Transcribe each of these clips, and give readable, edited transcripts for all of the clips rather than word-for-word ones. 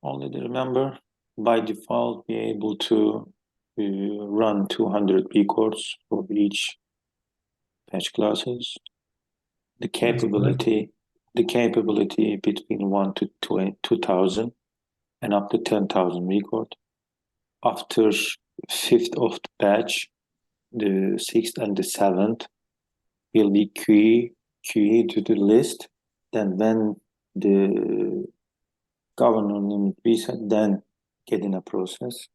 Only to remember, by default, be able to run 200 records for each batch classes. The capability between 1 to 2,000 and up to 10,000 record. After fifth of the batch, the sixth and the seventh will be QE to the list. Then when the governor limit reset, then get in a process.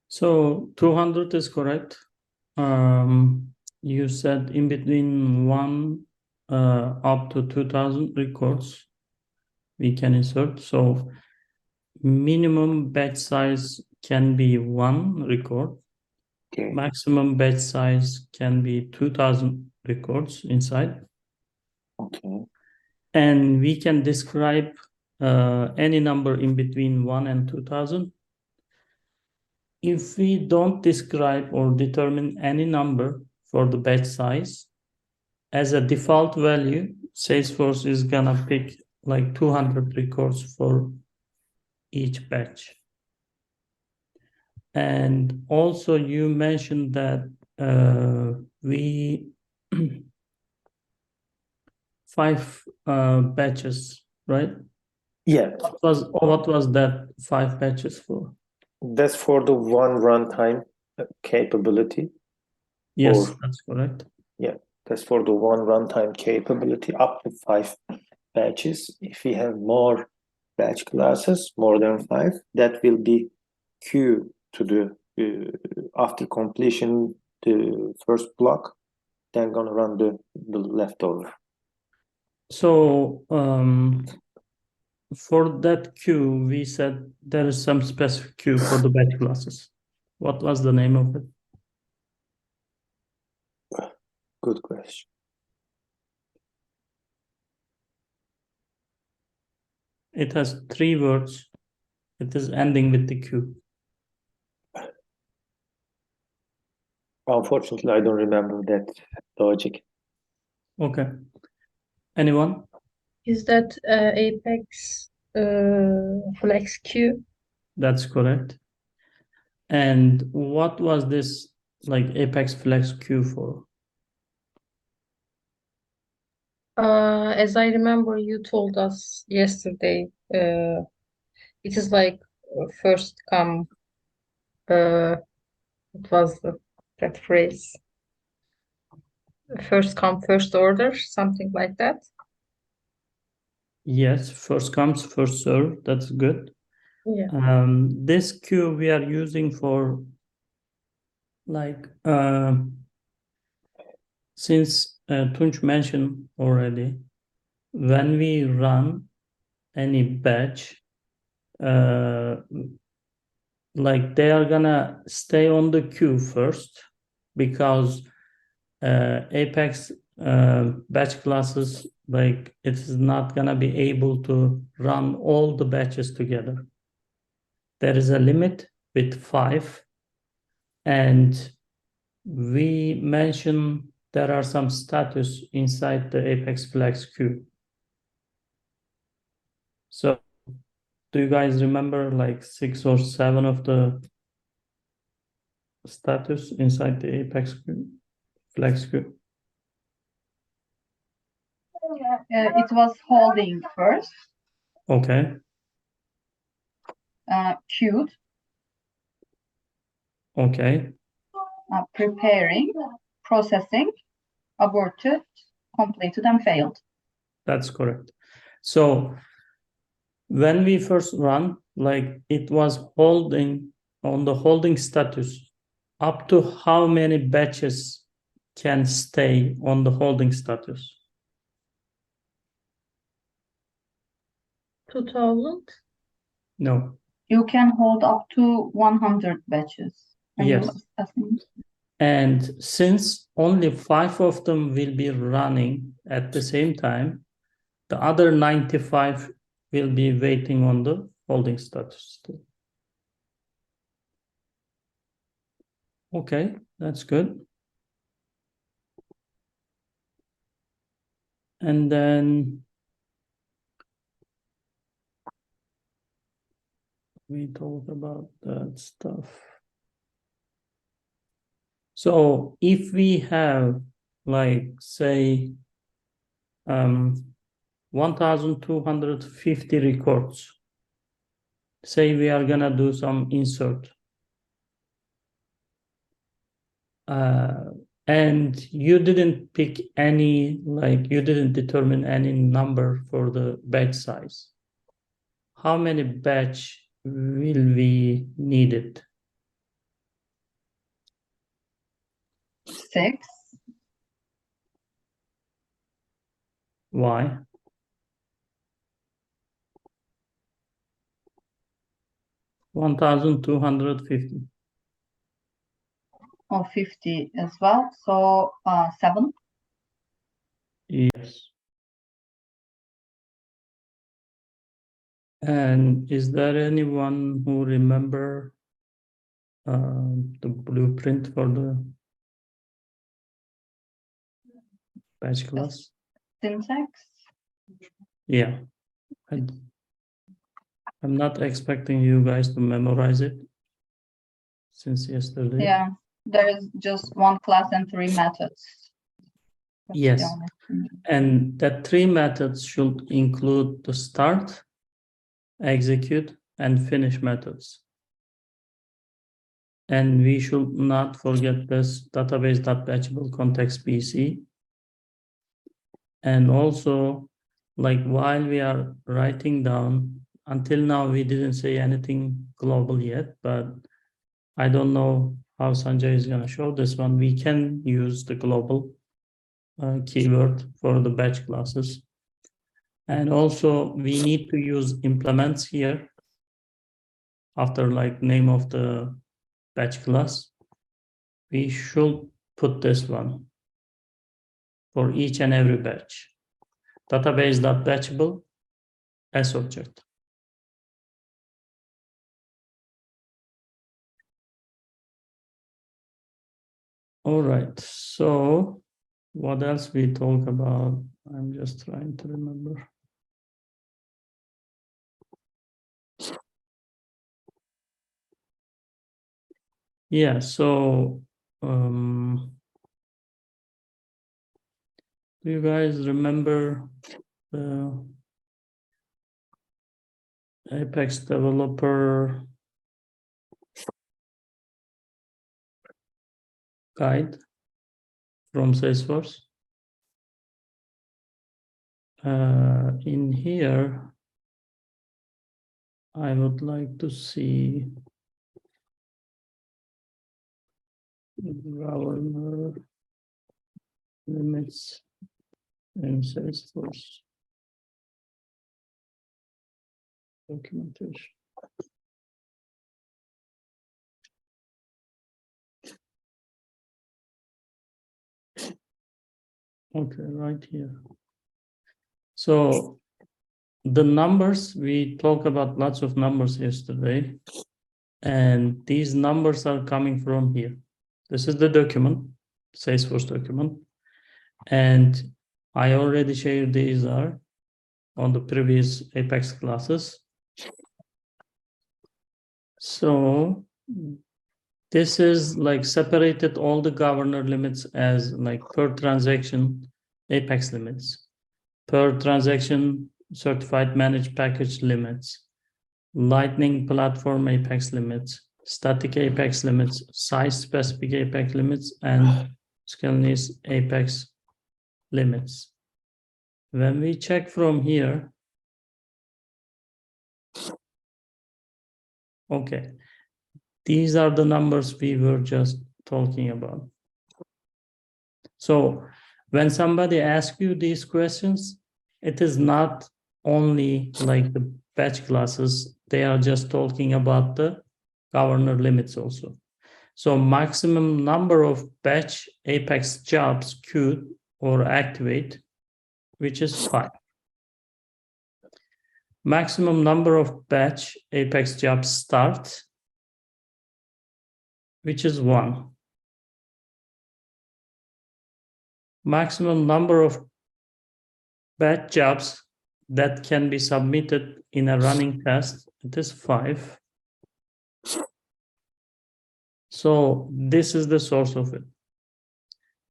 So 200 is correct. You said in between 1 up to 2,000 records we can insert. So minimum batch size can be 1 record. Okay. Maximum batch size can be 2,000 records inside. Okay. And we can describe any number in between 1 and 2,000. If we don't describe or determine any number for the batch size, as a default value, Salesforce is gonna pick like 200 records for each batch. And also you mentioned that we 5 batches, right? Yeah. What was that 5 batches for? That's for the one runtime capability. Yes, that's correct. Yeah, that's for the one runtime capability, up to 5 batches. If we have more batch classes, more than 5, that will be queue to the after completion the first block, then gonna run the leftover. So for that queue, we said there is some specific queue for the batch classes. What was the name of it? Good question. It has 3 words. It is ending with the queue. Unfortunately, I don't remember that logic. Okay. Anyone? Is that Apex Flex Queue? That's correct. And what was this like Apex Flex queue for? As I remember, you told us yesterday, it is like first come, what was that phrase? First come, first order, something like that. Yes, first comes, first serve. That's good. Yeah. This queue we are using for like since Tunç mentioned already, when we run any batch, like they are gonna stay on the queue first because Apex batch classes, like it is not gonna be able to run all the batches together. There is a limit with 5, and we mentioned there are some status inside the Apex Flex queue. So do you guys remember like 6 or 7 of the status inside the Apex queue, Flex queue? It was holding first, Okay. queued, Okay. preparing, processing, aborted, completed, and failed. That's correct. So when we first run, like it was holding on the holding status, up to how many batches can stay on the holding status? 2000? No. You can hold up to 100 batches. Yes. And since only 5 of them will be running at the same time, the other 95 will be waiting on the holding status. Okay, that's good. And then we talk about that stuff? So if we have, like, say, 1,250 records, say we are gonna do some insert, and you didn't pick any, like, you didn't determine any number for the batch size. How many batch will we need it? 6. Why? $1,250. Or 50 as well. So 7. Yes. And is there anyone who remember the blueprint for the batch class? Syntax. Yeah. I'm not expecting you guys to memorize it since yesterday. Yeah, there is just 1 class and 3 methods. That's the Yes. only thing. And that 3 methods should include the start, execute, and finish methods. And we should not forget this database.batchable context BC. And also, like, while we are writing down, until now we didn't say anything global yet, but I don't know how Sanjay is going to show this one. We can use the global keyword for the batch classes. And also we need to use implements here after, like, name of the batch class. We should put this one for each and every batch. Database.batchable as object. All right, so what else we talk about? I'm just trying to remember. Yeah, so do you guys remember the Apex developer guide from Salesforce? In here, I would like to see governor limits in Salesforce documentation. Okay, right here. So the numbers, we talked about lots of numbers yesterday, and these numbers are coming from here. This is the document, Salesforce document, and I already shared these are on the previous Apex classes. So this is like separated all the governor limits as like per transaction Apex limits, per transaction certified managed package limits, Lightning platform Apex limits, static Apex limits, size specific Apex limits, and Scalenius Apex limits. When we check from here, okay, these are the numbers we were just talking about. So when somebody asks you these questions, it is not only like the batch classes, they are just talking about the governor limits also. So maximum number of batch Apex jobs queued or activate, which is 5. Maximum number of batch Apex jobs start, which is 1. Maximum number of batch jobs that can be submitted in a running test, it is 5. So this is the source of it.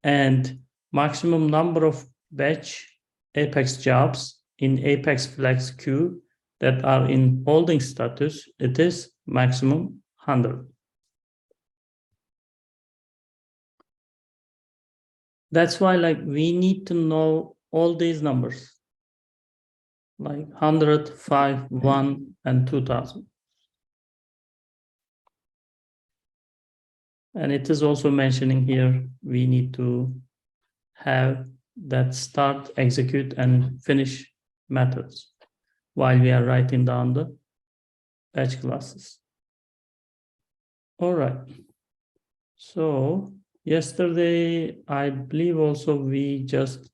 And maximum number of batch Apex jobs in Apex Flex queue that are in holding status, it is maximum 100. That's why like we need to know all these numbers, like 100, 5, 1, and 2000. And it is also mentioning here, we need to have that start, execute, and finish methods while we are writing down the batch classes. All right. So yesterday, I believe also we just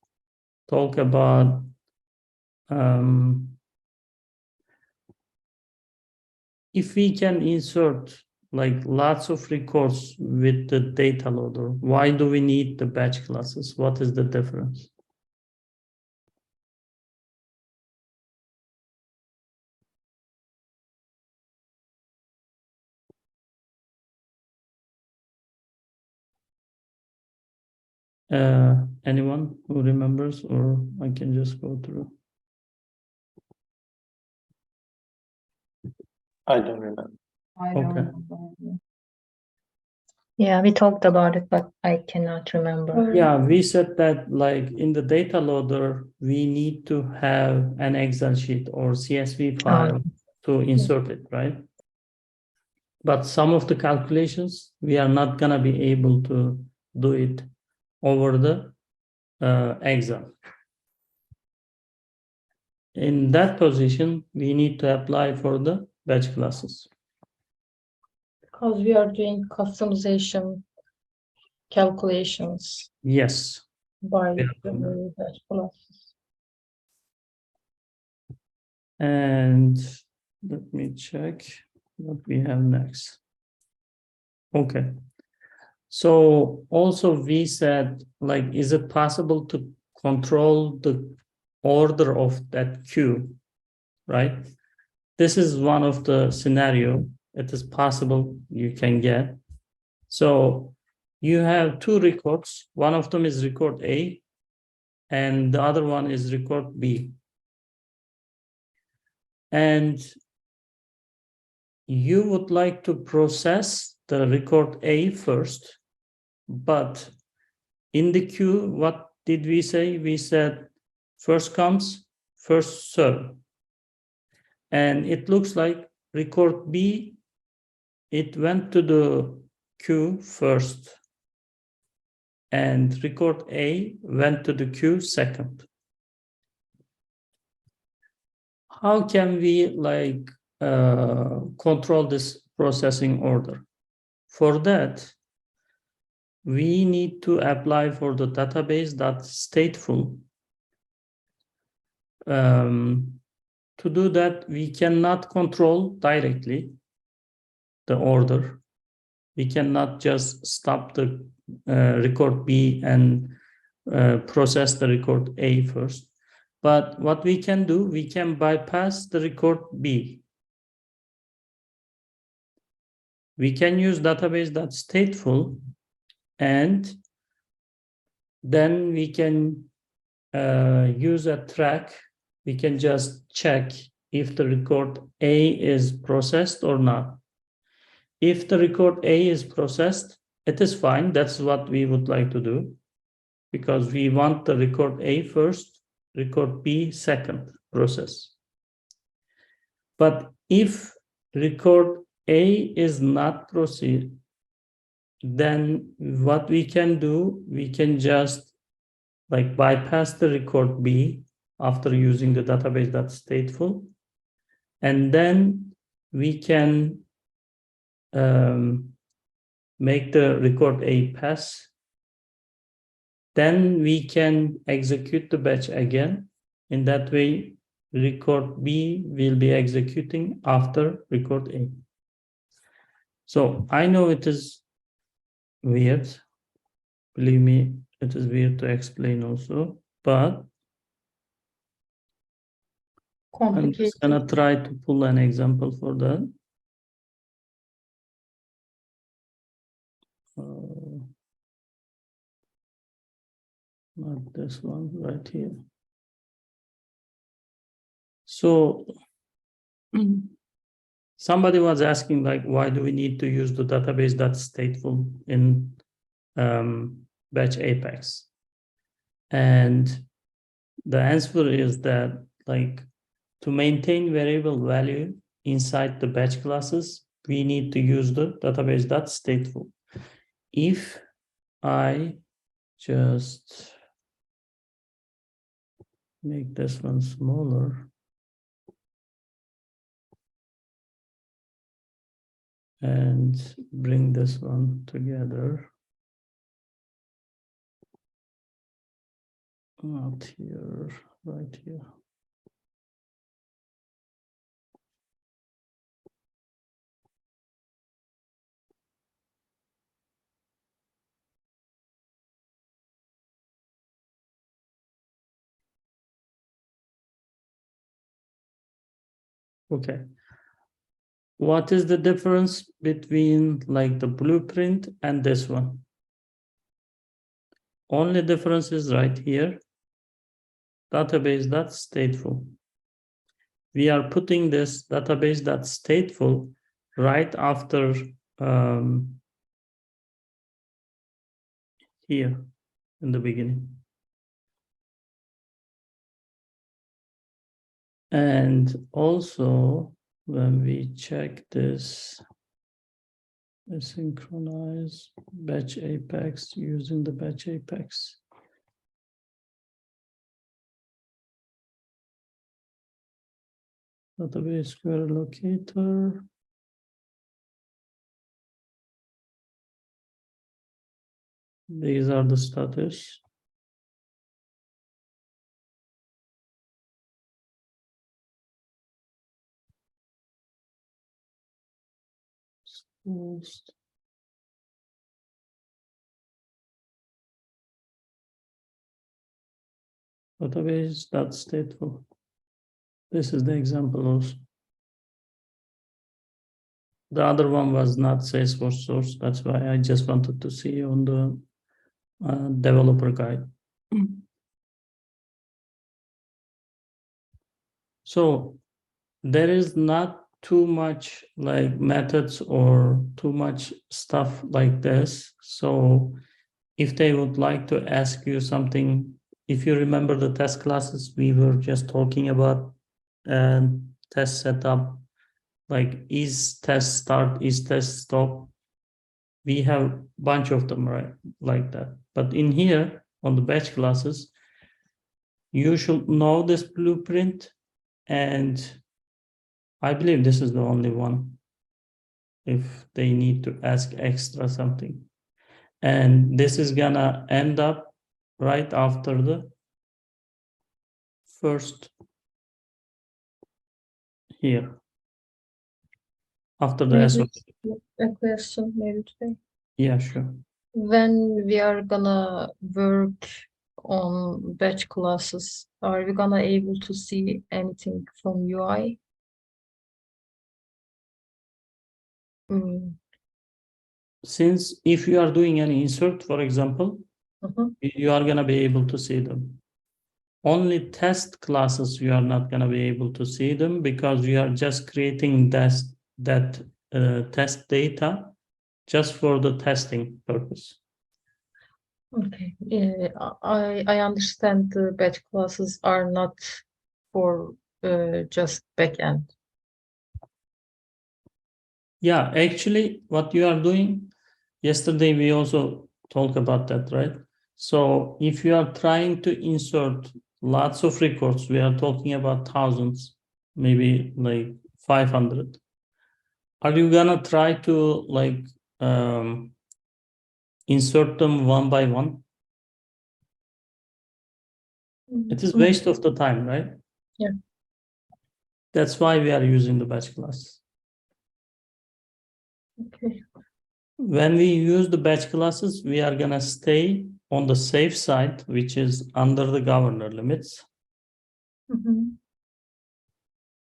talked about if we can insert like lots of records with the data loader, why do we need the batch classes? What is the difference? Anyone who remembers, or I can just go through? I don't remember. I don't Okay. know. Yeah, we talked about it, but I cannot remember. Yeah, we said that like in the data loader, we need to have an Excel sheet or CSV file to insert it, right? But some of the calculations, we are not gonna be able to do it over the Excel. In that position, we need to apply for the batch classes. Because we are doing customization calculations Yes. by Yeah. the batch classes. And let me check what we have next. Okay. So also we said, like, is it possible to control the order of that queue, right? This is one of the scenario it is possible you can get. So you have two records. One of them is record A and the other one is record B. And you would like to process the record A first, but in the queue, what did we say? We said first comes, first serve. And it looks like record B, it went to the queue first. And record A went to the queue second. How can we like control this processing order? For that, we need to apply for the database.stateful. To do that, we cannot control directly the order. We cannot just stop the record B and process the record A first. But what we can do, we can bypass the record B. We can use database.stateful, and then we can use a track. We can just check if the record A is processed or not. If the record A is processed, it is fine. That's what we would like to do, because we want the record A first, record B second process. But if record A is not proceed, then what we can do, we can just like bypass the record B after using the database.stateful, and then we can make the record A pass. Then we can execute the batch again. In that way, record B will be executing after record A. So I know it is weird. Believe me, it is weird to explain also, but I'm just gonna try to pull an example for that. not this one right here. So somebody was asking, like, why do we need to use the database that's stateful in batch Apex? And the answer is that, like, to maintain variable value inside the batch classes, we need to use the database that's stateful. If I just make this one smaller and bring this one together, not here, right here. Okay. What is the difference between, like, the blueprint and this one? Only difference is right here. Database that's stateful. We are putting this database that's stateful right after here in the beginning. And also, when we check this, synchronize batch Apex using the batch Apex. Database query locator. These are the status. Post. Database that's stateful. This is the example also. The other one was not Salesforce source. That's why I just wanted to see on the developer guide. So there is not too much, like, methods or too much stuff like this. So if they would like to ask you something, if you remember the test classes, we were just talking about test setup, like is test start, is test stop. We have a bunch of them, right, like that. But in here on the batch classes, you should know this blueprint, and I believe this is the only one if they need to ask extra something. And this is gonna end up right after the first here. After the Maybe SOP. a question maybe today. Yeah, sure. When we are gonna work on batch classes, are we gonna able to see anything from UI? Since if you are doing an insert, for example, Mhm. you are gonna be able to see them. Only test classes, you are not gonna be able to see them because you are just creating that test data just for the testing purpose. Okay, I understand the batch classes are not for just backend. Yeah, actually, what you are doing, yesterday we also talked about that, right? So if you are trying to insert lots of records, we are talking about thousands, maybe like 500. Are you gonna try to, like, insert them one by one? It is waste of the time, right? Yeah. That's why we are using the batch class. Okay. When we use the batch classes, we are gonna stay on the safe side, which is under the governor limits. Mhm.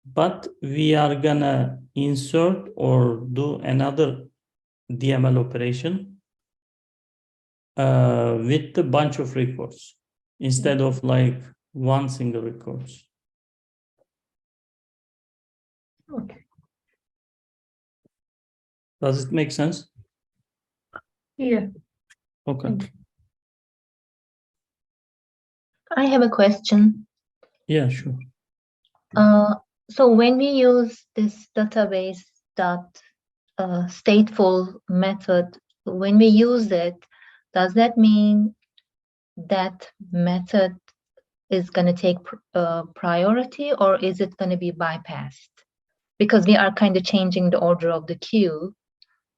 But we are gonna insert or do another DML operation with the bunch of records. instead of like one single records. Okay. Does it make sense? Yeah. Okay. Thank you. I have a question. Yeah, sure. So when we use this database dot stateful method, when we use it, does that mean that method is going to take priority, or is it going to be bypassed? Because we are kind of changing the order of the queue.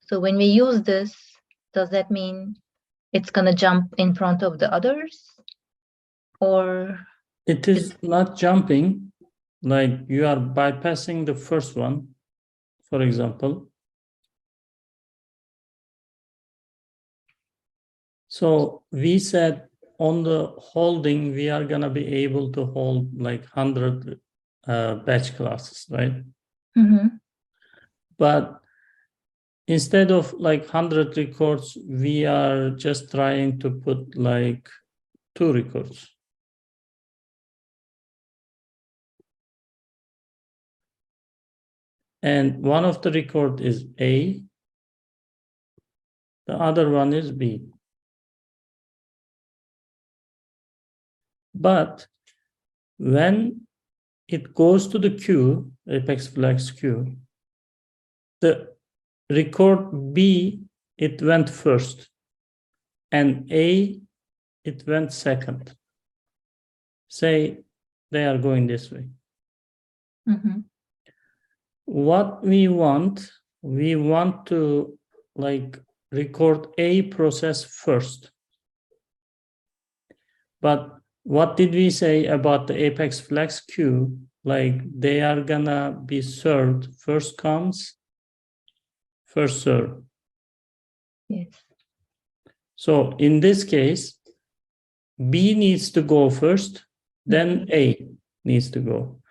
So when we use this, does that mean it's going to jump in front of the others? Or It is not jumping, like you are bypassing the first one, for example. So we said on the holding, we are gonna be able to hold like 100 batch classes, right? Mhm. But instead of like 100 records, we are just trying to put like 2 records. And one of the record is A, the other one is B. But when it goes to the queue, Apex Flex queue, the record B, it went first, and A, it went second. Say they are going this way. Mhm. What we want to like record A process first. But what did we say about the Apex Flex queue? Like they are gonna be served first comes, first serve. Yes. So in this case, B needs to go first, then A needs to go.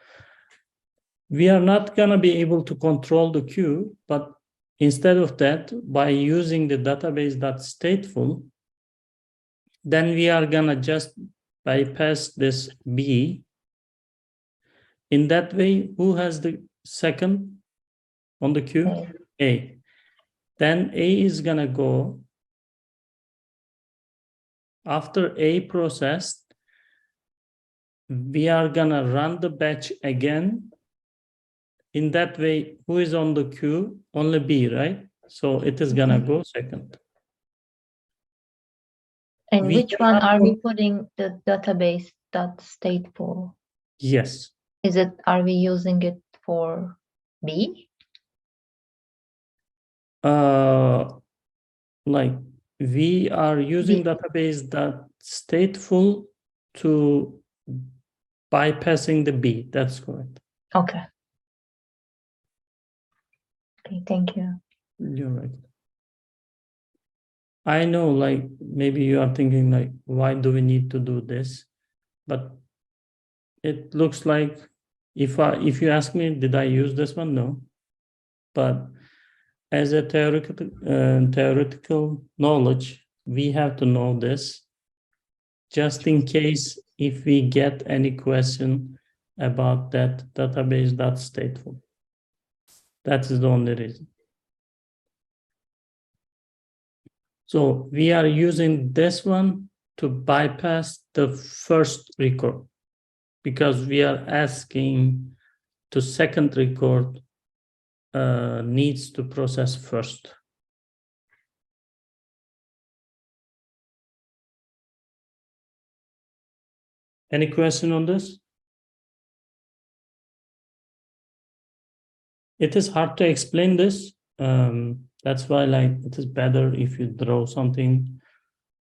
We are not gonna be able to control the queue, but instead of that, by using the database.stateful, then we are gonna just bypass this B. In that way, who has the second on the queue? A. Then A is gonna go. After A processed, we are gonna run the batch again. In that way, who is on the queue? Only B, right? So it is gonna go second. And We which one cannot are we go- putting the database dot stateful? Yes. Are we using it for B? Like we are using database.stateful to bypassing the B. That's correct. Okay. Okay, thank you. You're right. I know, like, maybe you are thinking, like, why do we need to do this? But it looks like, if you ask me, did I use this one? No. But as a theoretical knowledge, we have to know this, just in case if we get any question about that database.stateful. That is the only reason. So we are using this one to bypass the first record, because we are asking the second record needs to process first. Any question on this? It is hard to explain this. That's why, like, it is better if you draw something,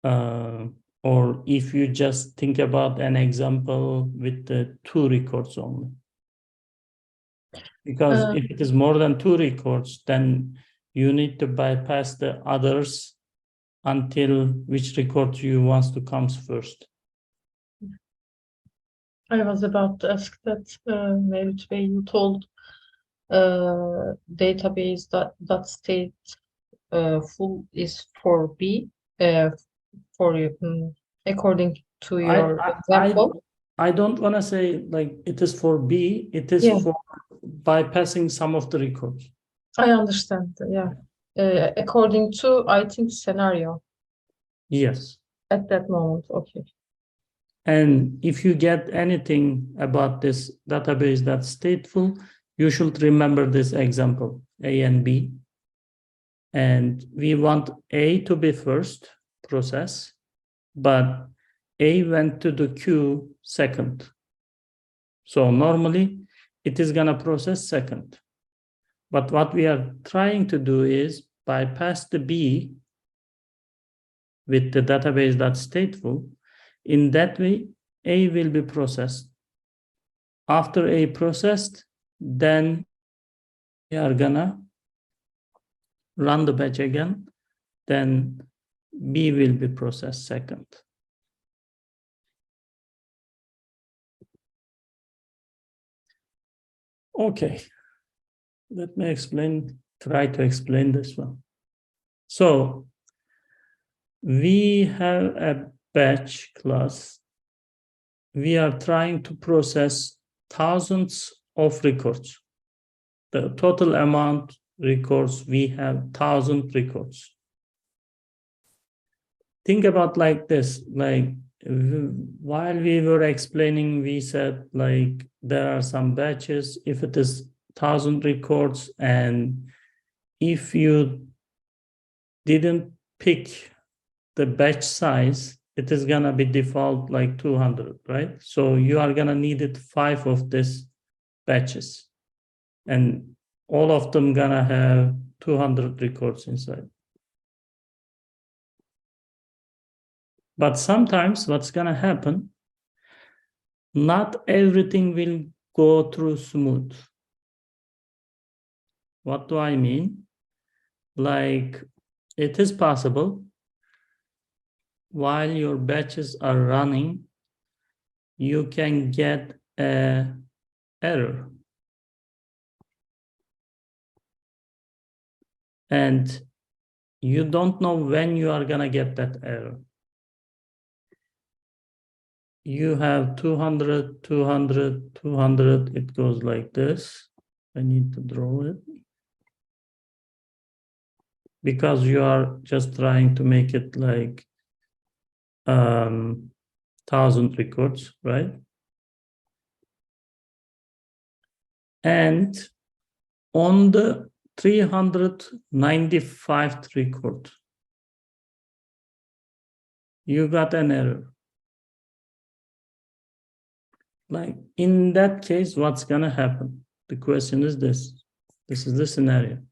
or if you just think about an example with the 2 records only. Because if it is more than 2 records, then you need to bypass the others until which record you want to comes first. I was about to ask that, Mevlüt Bey, you told database dot state full is for B, for according to your example? I don't want to say like it is for B, it is Yeah. for bypassing some of the records. I understand. Yeah. According to, I think, scenario Yes. at that moment. Okay. And if you get anything about this database that's stateful, you should remember this example, A and B. And we want A to be first process, but A went to the queue second. So normally it is gonna process second. But what we are trying to do is bypass the B with the database that's stateful. In that way, A will be processed. After A processed, then we are gonna run the batch again. Then B will be processed second. Okay, let me try to explain this one. So we have a batch class. We are trying to process thousands of records. The total amount records, we have 1,000 records. Think about like this, like while we were explaining, we said like there are some batches, if it is 1,000 records, and if you didn't pick the batch size, it is gonna be default like 200, right? So you are gonna need it 5 of these batches, and all of them gonna have 200 records inside. But sometimes what's gonna happen, not everything will go through smooth. What do I mean? Like it is possible while your batches are running, you can get an error. And you don't know when you are gonna get that error. You have 200, 200, 200, it goes like this. I need to draw it. Because you are just trying to make it like 1,000 records, right? And on the 395th record, you got an error. Like in that case, what's gonna happen? The question is this. This is the scenario.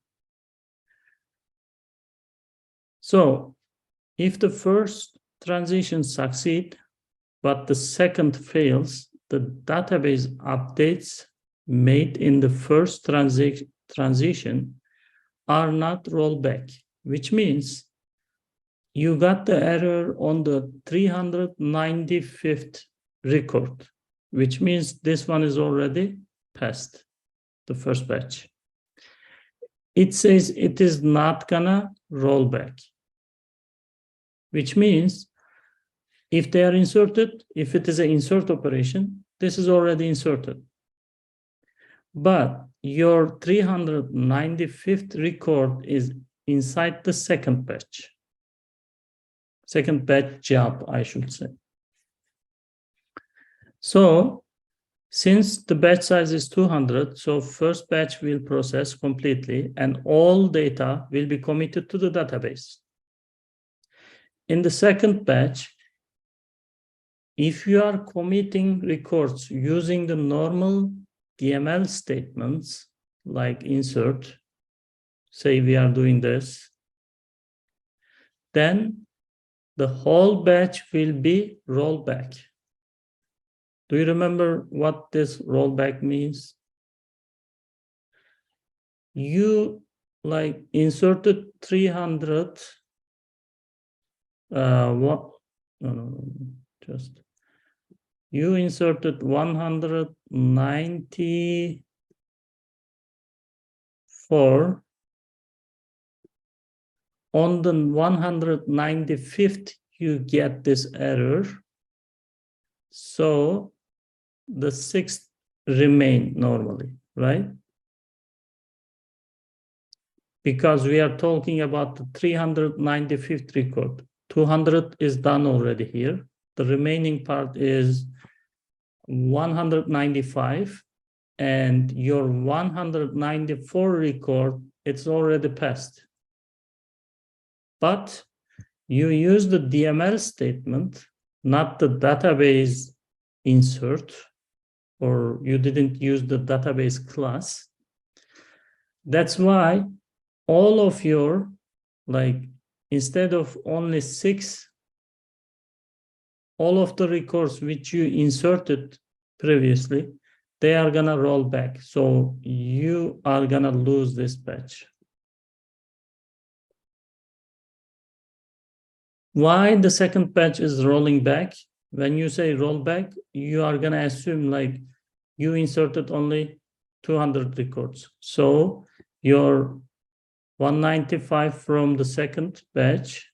So if the first transition succeeds, but the second fails, the database updates made in the first transition are not rollback, which means you got the error on the 395th record, which means this one is already passed, the first batch. It says it is not gonna roll back, which means if they are inserted, if it is an insert operation, this is already inserted. But your 395th record is inside the second batch. Second batch job, I should say. So since the batch size is 200, so first batch will process completely and all data will be committed to the database. In the second batch, if you are committing records using the normal DML statements like insert, say we are doing this, then the whole batch will be rollback. Do you remember what this rollback means? You like inserted 300, you inserted 194. On the 195th, you get this error. So the 6th remain normally, right? Because we are talking about the 395th record. 200 is done already here. The remaining part is 195, and your 194 record, it's already passed. But you use the DML statement, not the database insert, or you didn't use the database class. That's why all of your, like, instead of only 6, all of the records which you inserted previously, they are gonna roll back. So you are gonna lose this batch. Why the second batch is rolling back? When you say roll back, you are gonna assume like you inserted only 200 records. So your 195 from the second batch,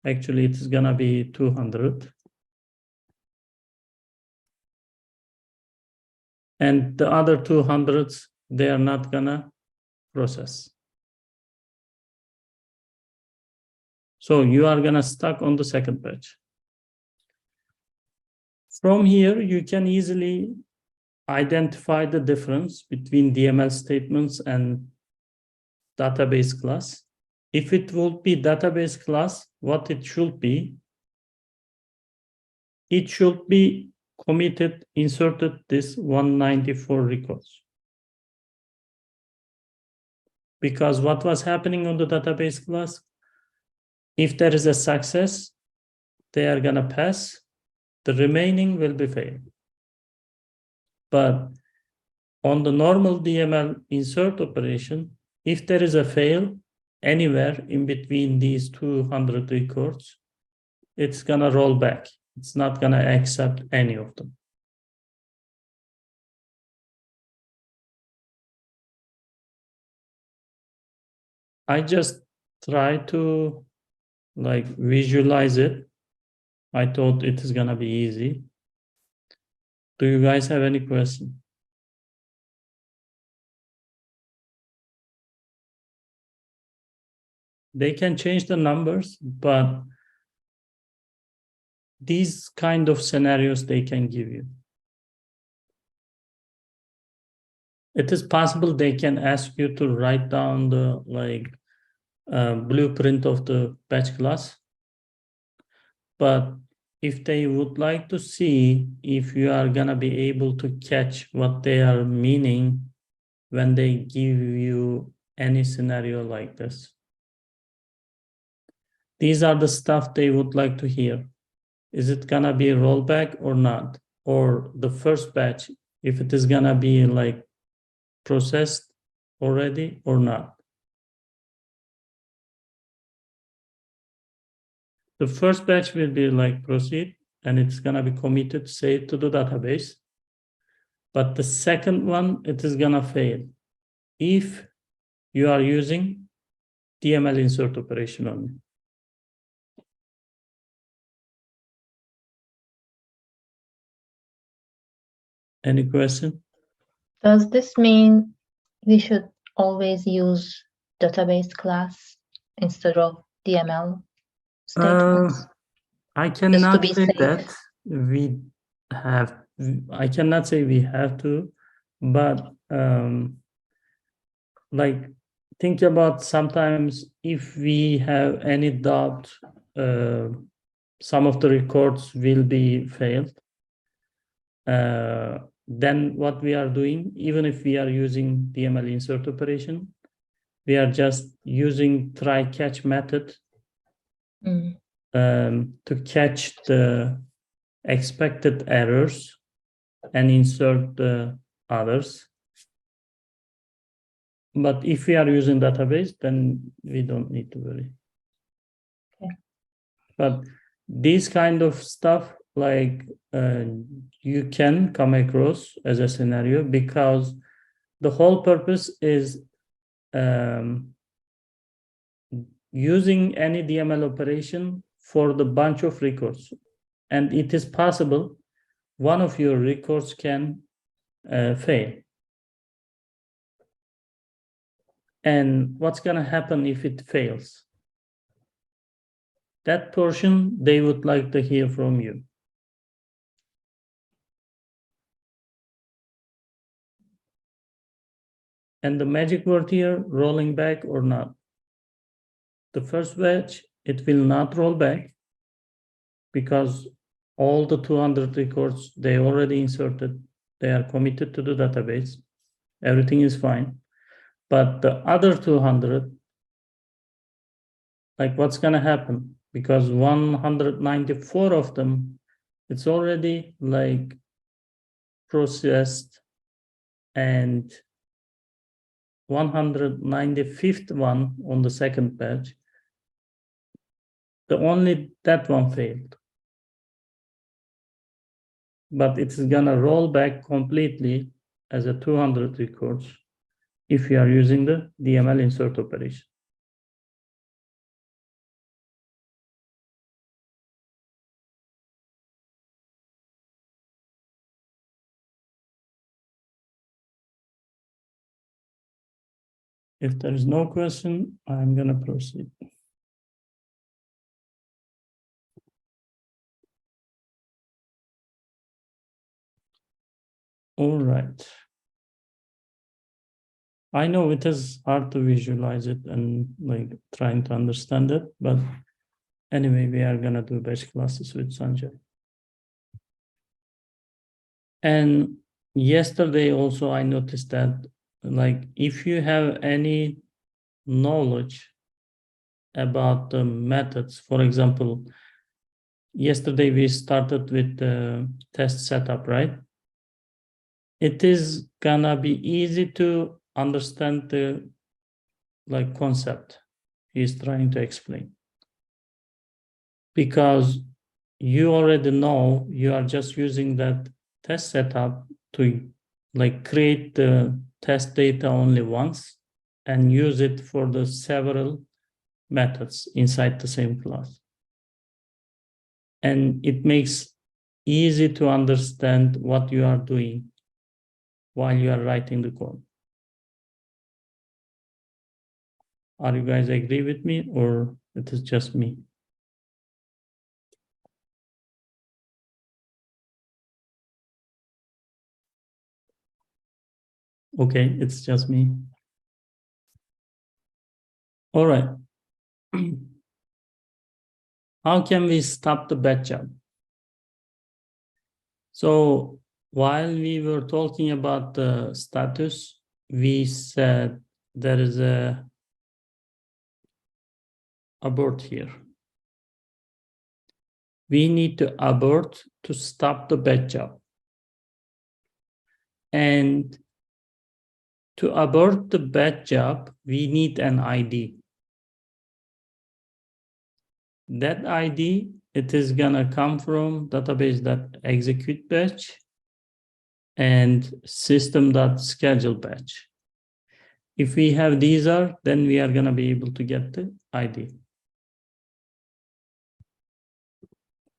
actually it is gonna be 200. And the other 200s, they are not gonna process. So you are gonna stuck on the second batch. From here, you can easily identify the difference between DML statements and database class. If it will be database class, what it should be, it should be committed, inserted this 194 records. Because what was happening on the database class, if there is a success, they are gonna pass, the remaining will be failed. But on the normal DML insert operation, if there is a fail anywhere in between these 200 records, it's gonna roll back. It's not gonna accept any of them. I just try to like visualize it. I thought it is gonna be easy. Do you guys have any question? They can change the numbers, but these kind of scenarios they can give you. It is possible they can ask you to write down the blueprint of the batch class. But if they would like to see if you are gonna be able to catch what they are meaning when they give you any scenario like this. These are the stuff they would like to hear. Is it gonna be a rollback or not? Or the first batch, if it is gonna be like processed already or not? The first batch will be like proceed, and it's gonna be committed, saved to the database. But the second one, it is gonna fail if you are using DML insert operation only. Any question? Does this mean we should always use database class instead of DML statements? I cannot be say safe. that we have. I cannot say we have to, but like think about sometimes if we have any doubt, some of the records will be failed. Then what we are doing, even if we are using DML insert operation, we are just using try catch method to catch the expected errors and insert the others. But if we are using database, then we don't need to worry. Okay. But this kind of stuff, like you can come across as a scenario, because the whole purpose is using any DML operation for the bunch of records. and it is possible one of your records can fail. And what's going to happen if it fails? That portion they would like to hear from you. And the magic word here, rolling back or not. The first batch, it will not roll back because all the 200 records they already inserted, they are committed to the database. Everything is fine. But the other 200, like what's going to happen? Because 194 of them, it's already like processed, and 195th one on the second batch, only that one failed. But it's gonna roll back completely as a 200 records if you are using the DML insert operation. If there is no question, I'm gonna proceed. All right. I know it is hard to visualize it and like trying to understand it, but anyway, we are gonna do batch classes with Sanjay. And yesterday also I noticed that like if you have any knowledge about the methods, for example, yesterday we started with the test setup, right? It is gonna be easy to understand the like concept he's trying to explain, because you already know you are just using that test setup to like create the test data only once and use it for the several methods inside the same class. And it makes easy to understand what you are doing while you are writing the code. Are you guys agree with me, or it is just me? Okay, it's just me. All right. How can we stop the batch job? So while we were talking about the status, we said there is a abort here. We need to abort to stop the batch job. And to abort the batch job, we need an ID. That ID, it is gonna come from database.execute batch and system.schedule batch. If we have these then we are gonna be able to get the ID.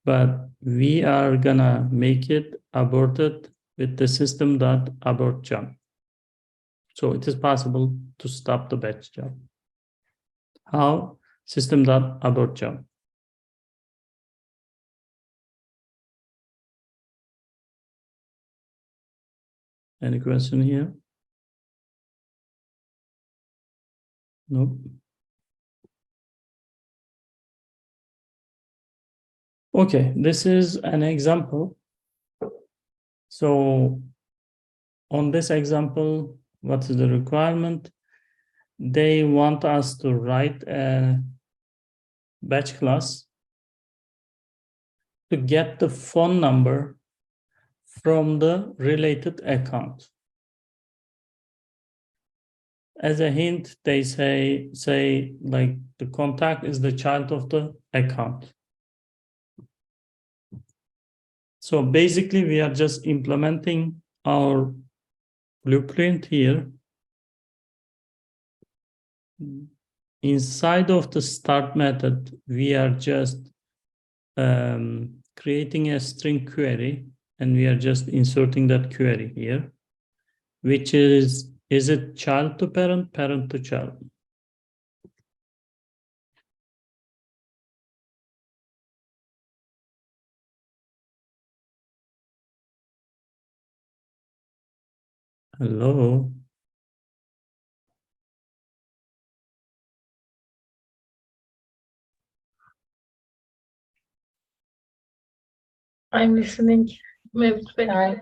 But we are gonna make it aborted with the system.abort job. So it is possible to stop the batch job. How? System.abort job. Any question here? Nope. Okay, this is an example. So on this example, what is the requirement? They want us to write a batch class to get the phone number from the related account. As a hint, they say like the contact is the child of the account. So basically, we are just implementing our blueprint here. Inside of the start method, we are just creating a string query, and we are just inserting that query here, which is it child to parent, parent to child? Hello? I'm listening. Mevlüt Bey. Child,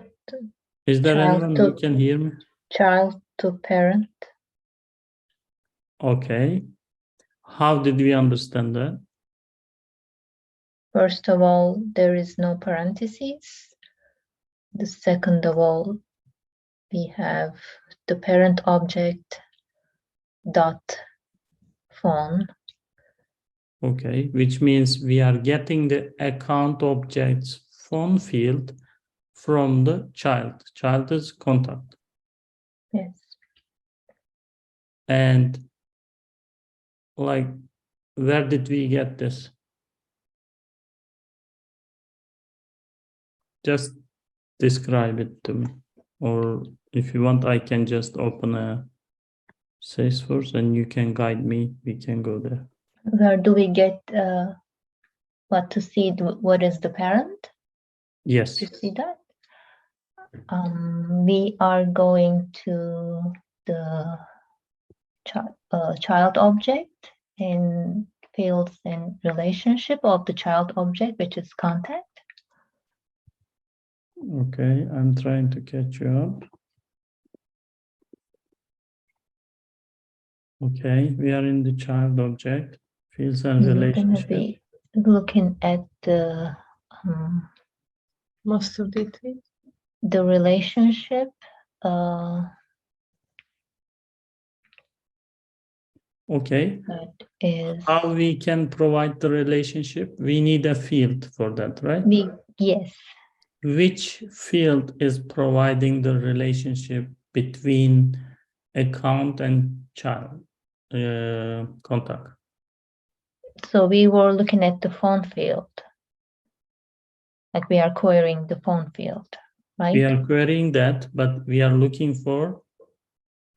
Is there Child anyone to- who can hear me? child to parent. Okay. How did we understand that? First of all, there is no parentheses. The second of all, we have the parent object dot phone. Okay, which means we are getting the account object's phone field from the child. Child is contact. Yes. And like, where did we get this? Just describe it to me. Or if you want, I can just open a Salesforce and you can guide me. We can go there. Where do we get what to see? What is the parent? Yes. To see that? We are going to the child object in fields and relationship of the child object, which is contact. Okay, I'm trying to catch you up. Okay, we are in the child object, fields and We're gonna relationship. be looking at Master detail. the relationship. Okay, That is how we can provide the relationship? We need a field for that, right? yes. Which field is providing the relationship between account and child contact? So we were looking at the phone field. Like we are querying the phone field, right? We are querying that, but we are looking for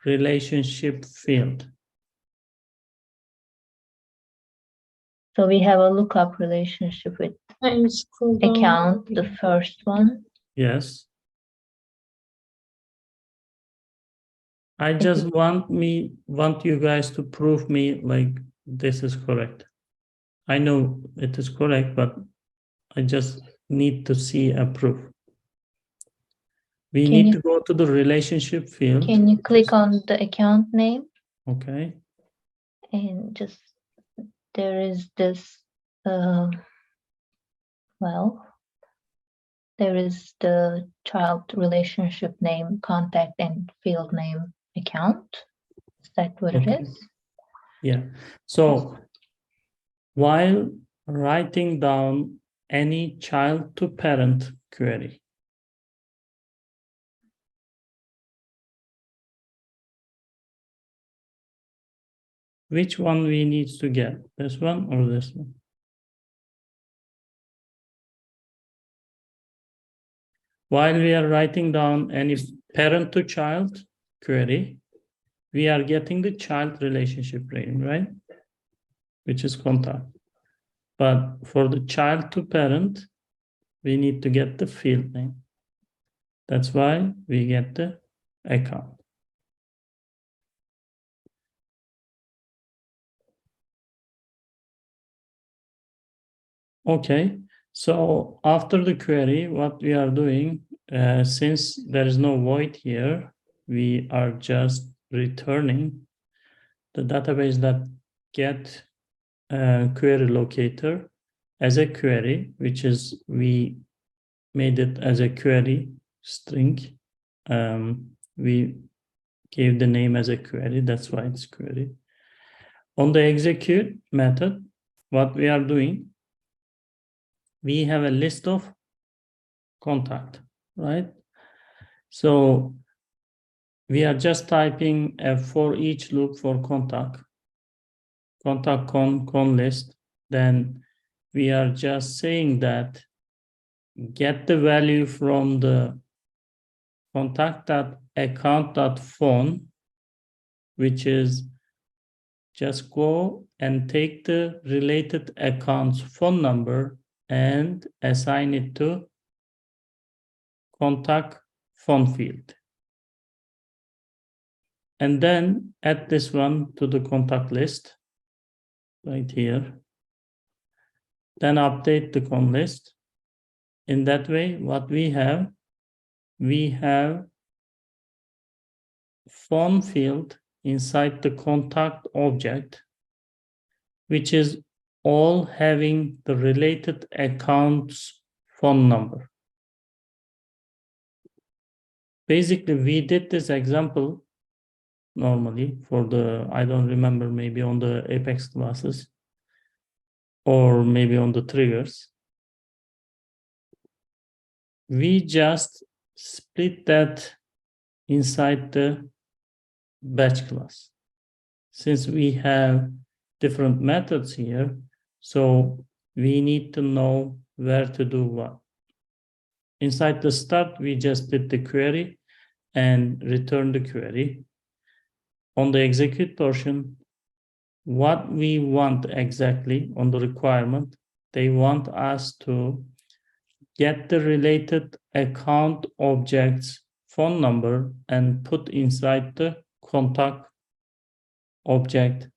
relationship field. So we have a lookup relationship with And scroll down. account, the first one. Yes. I just want you guys to prove me like this is correct. I know it is correct, but I just need to see a proof. We Can need you- to go to the relationship field. Can you click on the account name Okay. and just there is this there is the child relationship name, contact, and field name account. Is that what Okay. it is? Yeah. So while writing down any child to parent query, which one we need to get? This one or this one? While we are writing down any parent to child query, we are getting the child relationship name, right? Which is contact. But for the child to parent, we need to get the field name. That's why we get the account. Okay, so after the query, what we are doing, since there is no void here, we are just returning the database that get query locator as a query, which is we made it as a query string. We gave the name as a query, that's why it's query. On the execute method, what we are doing, we have a list of contact, right? So we are just typing a for each loop for contact con list. Then we are just saying that get the value from the contact.account.phone, which is just go and take the related account's phone number and assign it to contact phone field. And then add this one to the contact list right here. Then update the con list. In that way, what we have phone field inside the contact object, which is all having the related account's phone number. Basically, we did this example normally for the, I don't remember, maybe on the Apex classes or maybe on the triggers. We just split that inside the batch class. Since we have different methods here, so we need to know where to do what. Inside the start, we just did the query and return the query. On the execute portion, what we want exactly on the requirement, they want us to get the related account object's phone number and put inside the contact object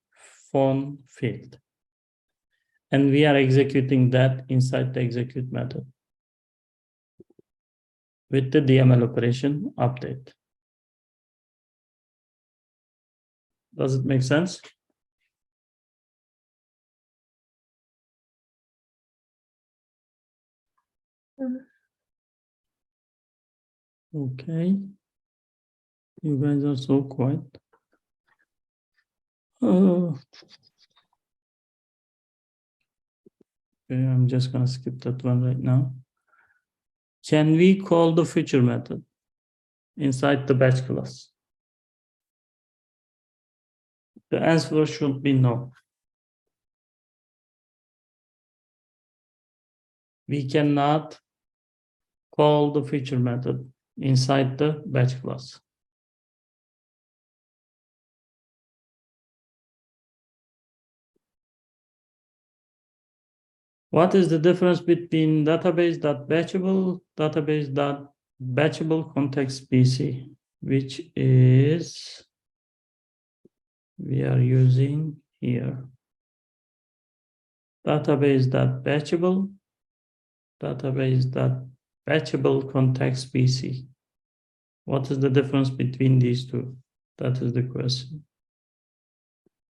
phone field. And we are executing that inside the execute method with the DML operation update. Does it make sense? Okay. You guys are so quiet. Okay, I'm just gonna skip that one right now. Can we call the feature method inside the batch class? The answer should be no. We cannot call the feature method inside the batch class. What is the difference between database.batchable, database.batchable context BC, which is we are using here. Database.batchable, database.batchable context BC. What is the difference between these two? That is the question.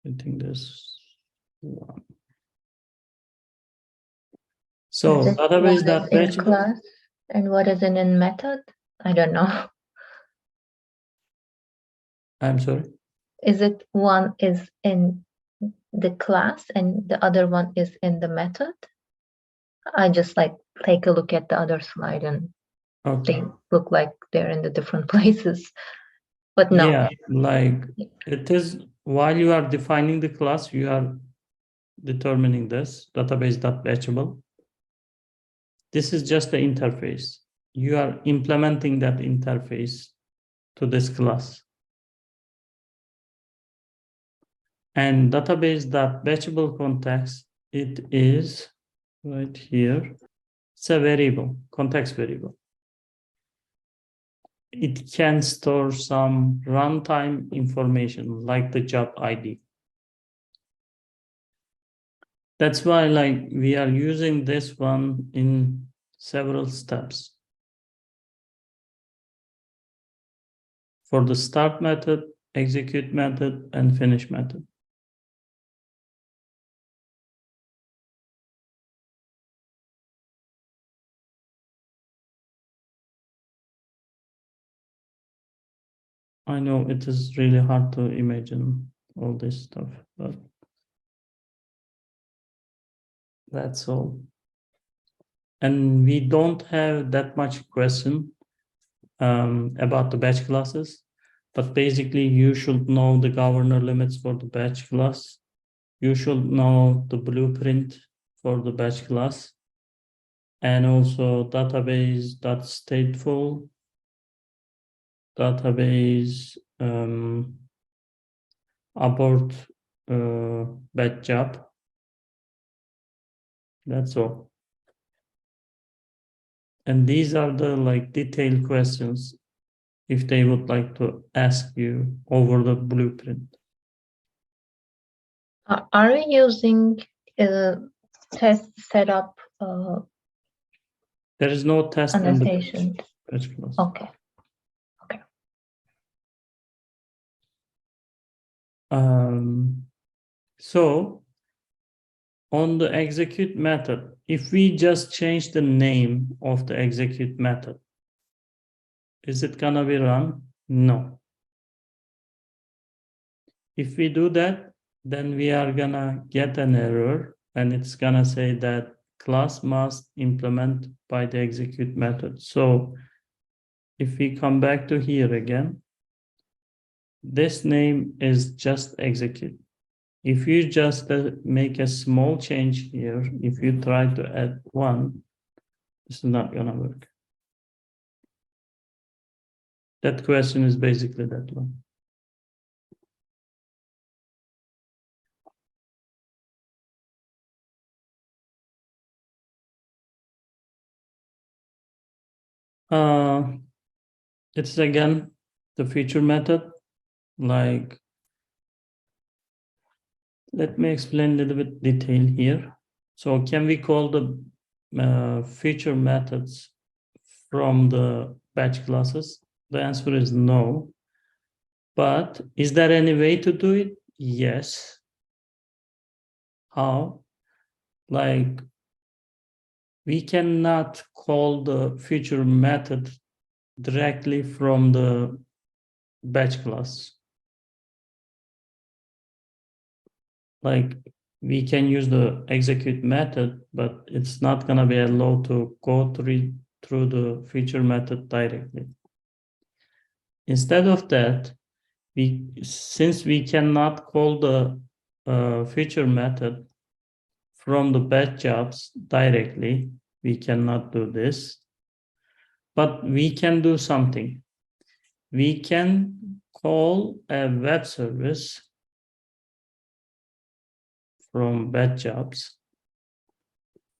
I think there's one. So Is it what is in database.batchable. class and what is in method? I don't know. I'm sorry. Is it one is in the class and the other one is in the method? I just like take a look at the other slide and Okay. they look like they're in the different places. But no. Yeah, like it is while you are defining the class, you are determining this database.batchable. This is just the interface. You are implementing that interface to this class. And database.batchable context, it is right here. It's a variable, context variable. It can store some runtime information like the job ID. That's why like we are using this one in several steps. For the start method, execute method, and finish method. I know it is really hard to imagine all this stuff, but that's all. And we don't have that much question about the batch classes, but basically you should know the governor limits for the batch class. You should know the blueprint for the batch class. and also database.stateful, database abort batch job. That's all. And these are the like detailed questions if they would like to ask you over the blueprint. Are we using test setup There is no test in the annotation? batch class. Okay. So on the execute method, if we just change the name of the execute method, is it gonna be run? No. If we do that, then we are gonna get an error and it's gonna say that class must implement by the execute method. So if we come back to here again, this name is just execute. If you just make a small change here, if you try to add 1, this is not gonna work. That question is basically that one. It's again the feature method. Like, let me explain a little bit detail here. So can we call the feature methods from the batch classes? The answer is no. But is there any way to do it? Yes. How? Like, we cannot call the feature method directly from the batch class. Like, we can use the execute method, but it's not gonna be allowed to go through the feature method directly. Instead of that, since we cannot call the feature method from the batch jobs directly, we cannot do this. But we can do something. We can call a web service from batch jobs,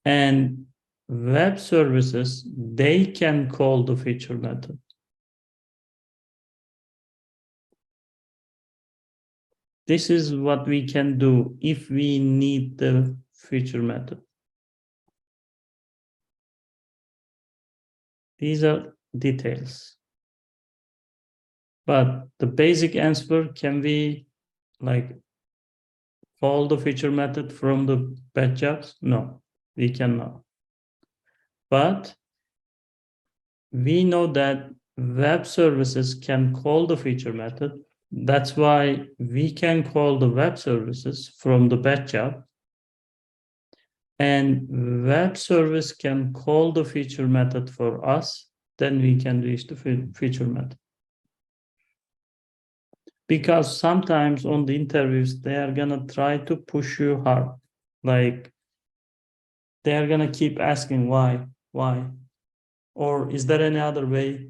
and web services, they can call the feature method. This is what we can do if we need the feature method. These are details. But the basic answer, can we like call the feature method from the batch jobs? No, we cannot. But we know that web services can call the feature method. That's why we can call the web services from the batch job. And web service can call the feature method for us. Then we can reach the feature method. Because sometimes on the interviews, they are gonna try to push you hard. Like, they are gonna keep asking why? Or is there any other way?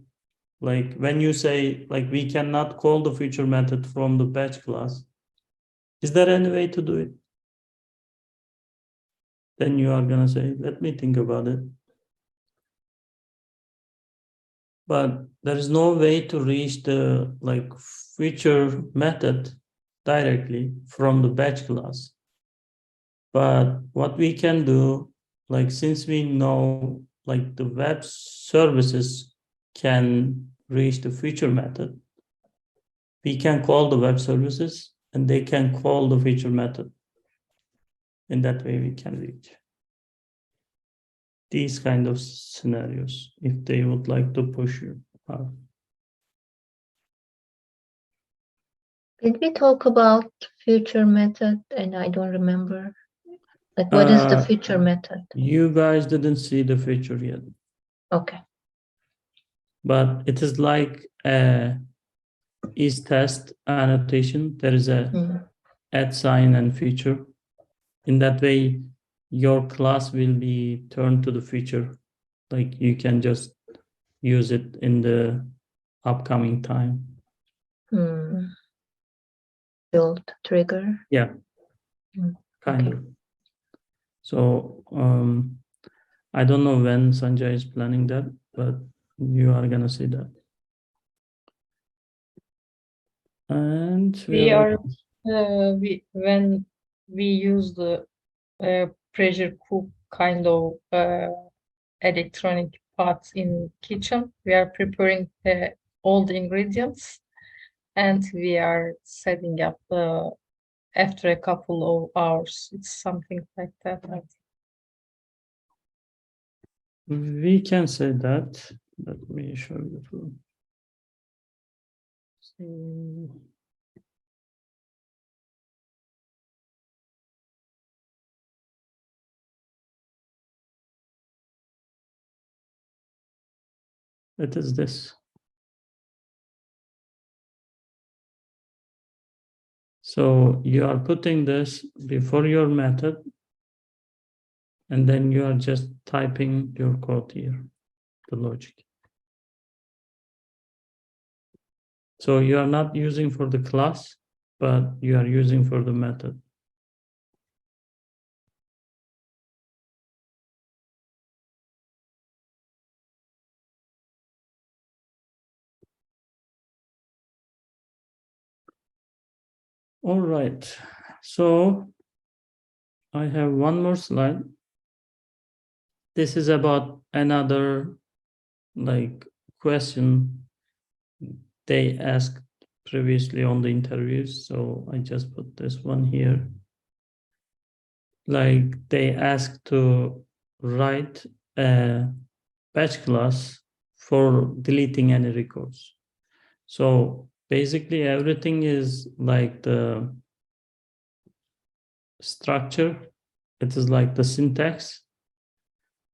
Like, when you say, like, we cannot call the feature method from the batch class, is there any way to do it? Then you are gonna say, let me think about it. But there is no way to reach the like feature method directly from the batch class. But what we can do, like, since we know like the web services can reach the feature method, we can call the web services and they can call the feature method. In that way we can reach these kind of scenarios if they would like to push you hard. Did we talk about feature method? And I don't remember. Like, what is the feature method? You guys didn't see the feature yet, Okay. but it is like a is test annotation. There is a Mhm. @ sign and feature. In that way, your class will be turned to the future. Like you can just use it in the upcoming time. Build trigger. Yeah, kind Okay. of. So I don't know when Sanjay is planning that, but you are gonna see that. And We are when we use the pressure cook kind of electronic pots in kitchen, we are preparing all the ingredients, and we are setting up after a couple of hours. It's something like that. I think. we can say that. Let me show you the proof. So, it is this. So you are putting this before your method, and then you are just typing your code here, the logic. So you are not using for the class, but you are using for the method. All right, so I have one more slide. This is about another question they asked previously on the interviews. So I just put this one here. Like they asked to write a batch class for deleting any records. So basically everything is like the structure. It is like the syntax.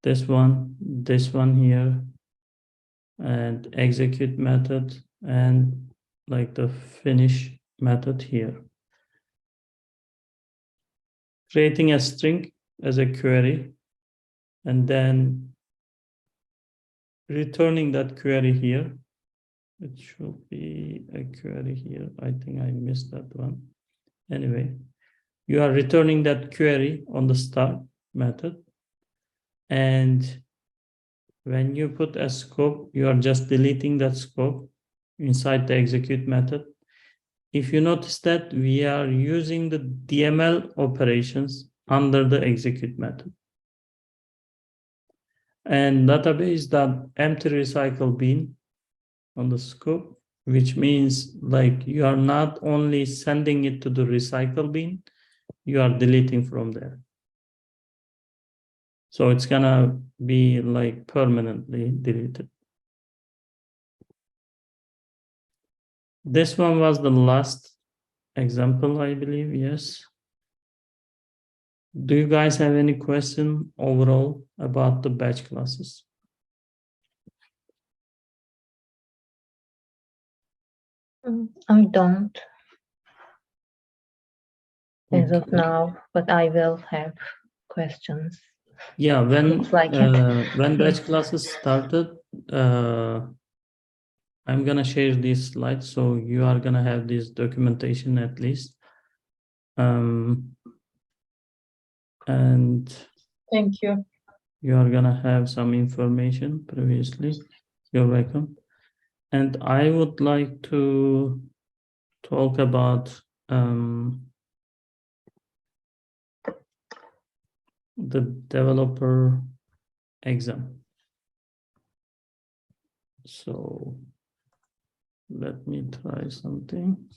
This one here, and execute method, and like the finish method here. Creating a string as a query, and then returning that query here. It should be a query here. I think I missed that one. Anyway, you are returning that query on the start method. And when you put a scope, you are just deleting that scope inside the execute method. If you notice that we are using the DML operations under the execute method. And database.empty recycle bin on the scope, which means like you are not only sending it to the recycle bin, you are deleting from there. So it's gonna be like permanently deleted. This one was the last example, I believe, yes. Do you guys have any question overall about the batch classes? I don't as of Okay. now, but I will have questions. Yeah, when Looks like it. when batch classes started, I'm gonna share these slides, so you are gonna have this documentation at least. And Thank you. you are gonna have some information previously. You're welcome. And I would like to talk about the developer exam. So let me try something.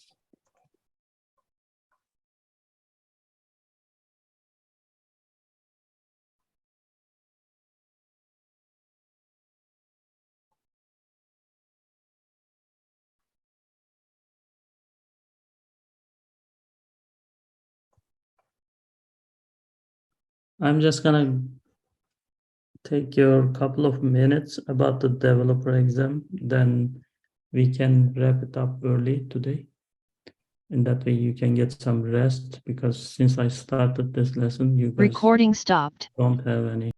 I'm just gonna take your couple of minutes about the developer exam, then we can wrap it up early today. In that way, you can get some rest because since I started this lesson, you guys Recording stopped. don't have any